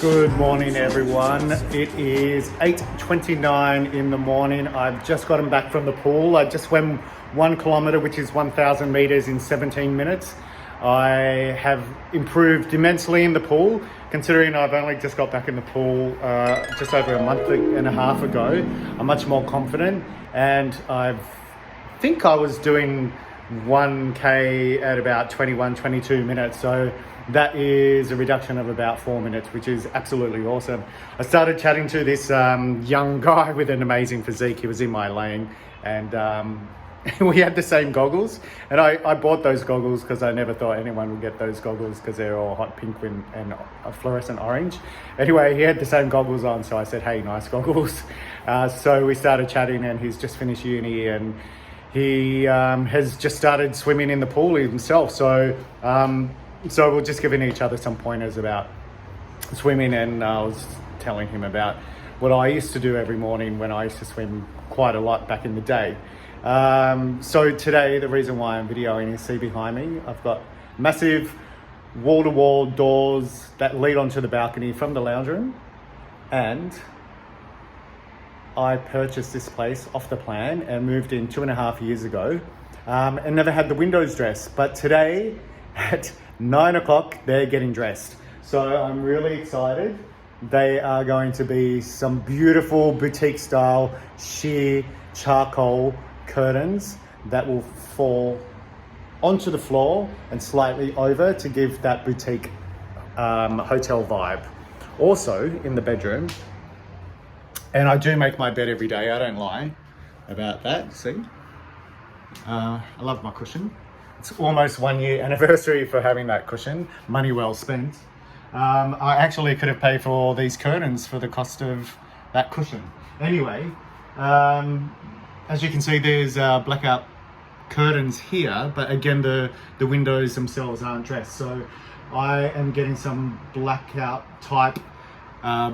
Good morning, everyone. It is 8:29 in the morning. I've just gotten back from the pool. I just swam 1 kilometre, which is 1,000 metres in 17 minutes. I have improved immensely in the pool, considering I've only just got back in the pool just over a month and a half ago. I'm much more confident, and I think I was doing 1K at about 21, 22 minutes. So that is a reduction of about 4 minutes, which is absolutely awesome. I started chatting to this young guy with an amazing physique. He was in my lane, and we had the same goggles. And I bought those goggles because I never thought anyone would get those goggles because they're all hot pink and a fluorescent orange. Anyway, he had the same goggles on, so I said, hey, nice goggles. So we started chatting, and he's just finished uni, and he has just started swimming in the pool himself. So we're just giving each other some pointers about swimming, and I was telling him about what I used to do every morning when I used to swim quite a lot back in the day. So today, the reason why I'm videoing is, see behind me, I've got massive wall-to-wall doors that lead onto the balcony from the lounge room, and I purchased this place off the plan and moved in 2.5 years ago, and never had the windows dressed. But today at 9 o'clock, they're getting dressed. So I'm really excited. They are going to be some beautiful boutique style sheer charcoal curtains that will fall onto the floor and slightly over to give that boutique hotel vibe. Also in the bedroom, and I do make my bed every day, I don't lie about that, see? I love my cushion. It's almost 1 year anniversary for having that cushion. Money well spent. I actually could have paid for these curtains for the cost of that cushion. Anyway, as you can see, there's blackout curtains here, but again, the windows themselves aren't dressed. So I am getting some blackout type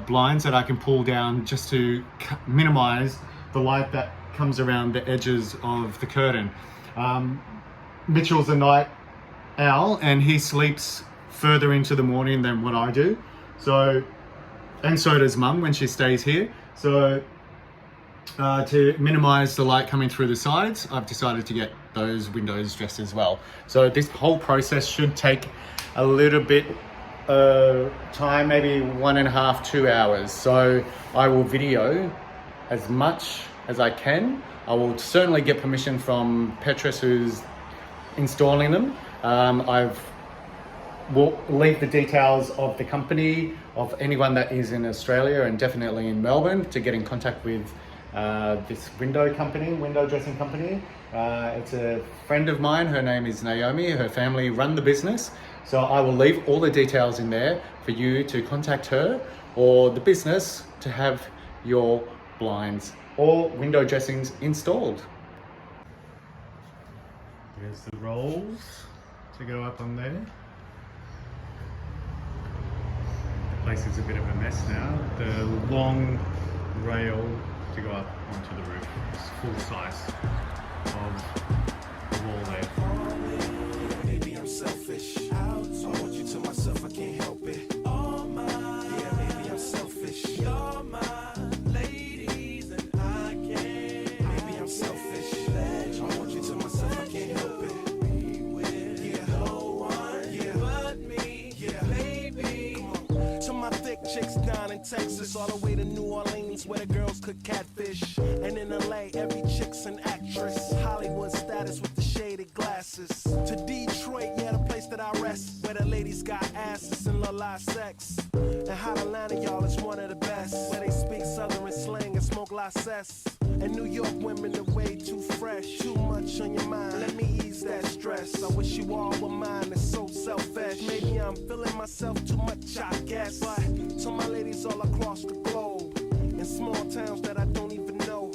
blinds that I can pull down just to minimize the light that comes around the edges of the curtain. Mitchell's a night owl, and he sleeps further into the morning than what I do. So does Mum when she stays here. So to minimize the light coming through the sides, I've decided to get those windows dressed as well. So this whole process should take a little bit time, maybe 1.5, 2 hours. So I will video as much as I can. I will certainly get permission from Petrus, who's installing them. We'll leave the details of the company, of anyone that is in Australia and definitely in Melbourne, to get in contact with this window dressing company. It's a friend of mine. Her name is Naomi. Her family run the business. So I will leave all the details in there for you to contact her or the business to have your blinds or window dressings installed. There's the rolls to go up on there. The place is a bit of a mess now. The long rail to go up onto the roof is full size of the wall there. Maybe I'm selfish. I want you to myself, I can't help it. All mine. Yeah, maybe I'm selfish. You're my ladies and I can't. Maybe I'm selfish. I want you to myself, I can't help it. Yeah, no one. Yeah, but me. Yeah, baby. Come on. To my thick chicks down in Texas, all the way to New Orleans, where the girls cook catfish. And in LA, every chick's an actress. Hollywood status with the shaded glasses. To Detroit, yeah, the place that I rest, where the ladies got asses and la sex. And hot Atlanta, y'all, is one of the best, where they speak southern slang and smoke la cess. And New York women are way too fresh. Too much on your mind, let me ease that stress. I wish you all were mine, it's so selfish. Maybe I'm feeling myself too much, I guess. But to my ladies all across the globe, in small towns that I don't even know,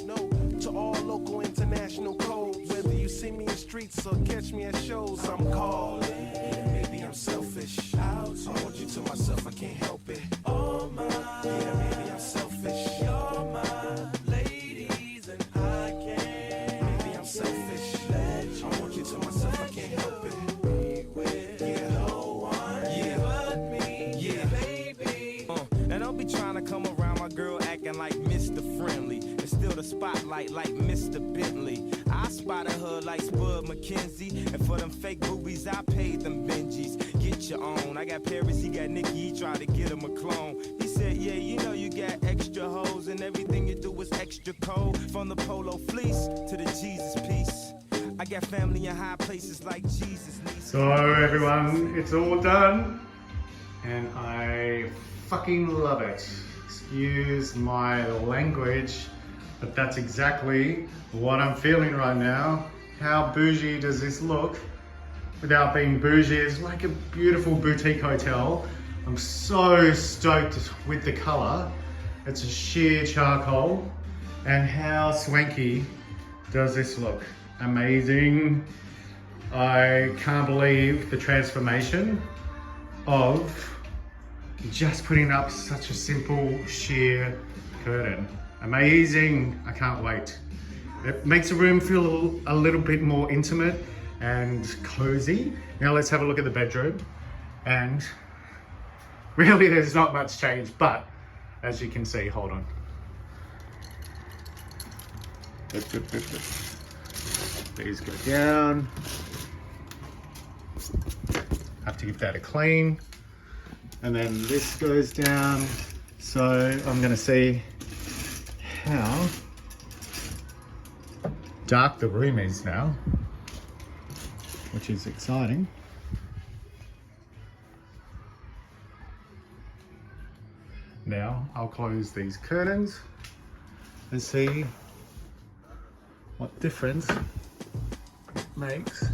to all local international codes, whether you see me in streets or catch me at shows, I'm calling. Maybe I'm selfish. I want you to myself, I can't help it. Oh my, yeah, maybe I'm selfish. You're my ladies and I can't. Maybe I'm selfish. I want you to myself, I can't help it. Yeah, no one. Yeah, but me. Yeah, baby. like Spud McKenzie. And for them fake boobies, I paid them Benjis. Get your own. I got Paris, he got Nikki, he tried to get him a clone. He said, yeah, you know you got extra hoes, and everything you do is extra cold. From the polo fleece to the Jesus piece. I got family in high places like Jesus. So everyone, it's all done. And I fucking love it. Excuse my language, but that's exactly what I'm feeling right now. How bougie does this look? Without being bougie, it's like a beautiful boutique hotel. I'm so stoked with the color. It's a sheer charcoal. And how swanky does this look? Amazing. I can't believe the transformation of just putting up such a simple sheer curtain. Amazing. I can't wait. It makes the room feel a little bit more intimate and cozy. Now let's have a look at the bedroom. And really there's not much change, but as you can see, hold on. Good. These go down. Have to give that a clean. And then this goes down. So I'm gonna see how dark the room is now, which is exciting. Now I'll close these curtains and see what difference it makes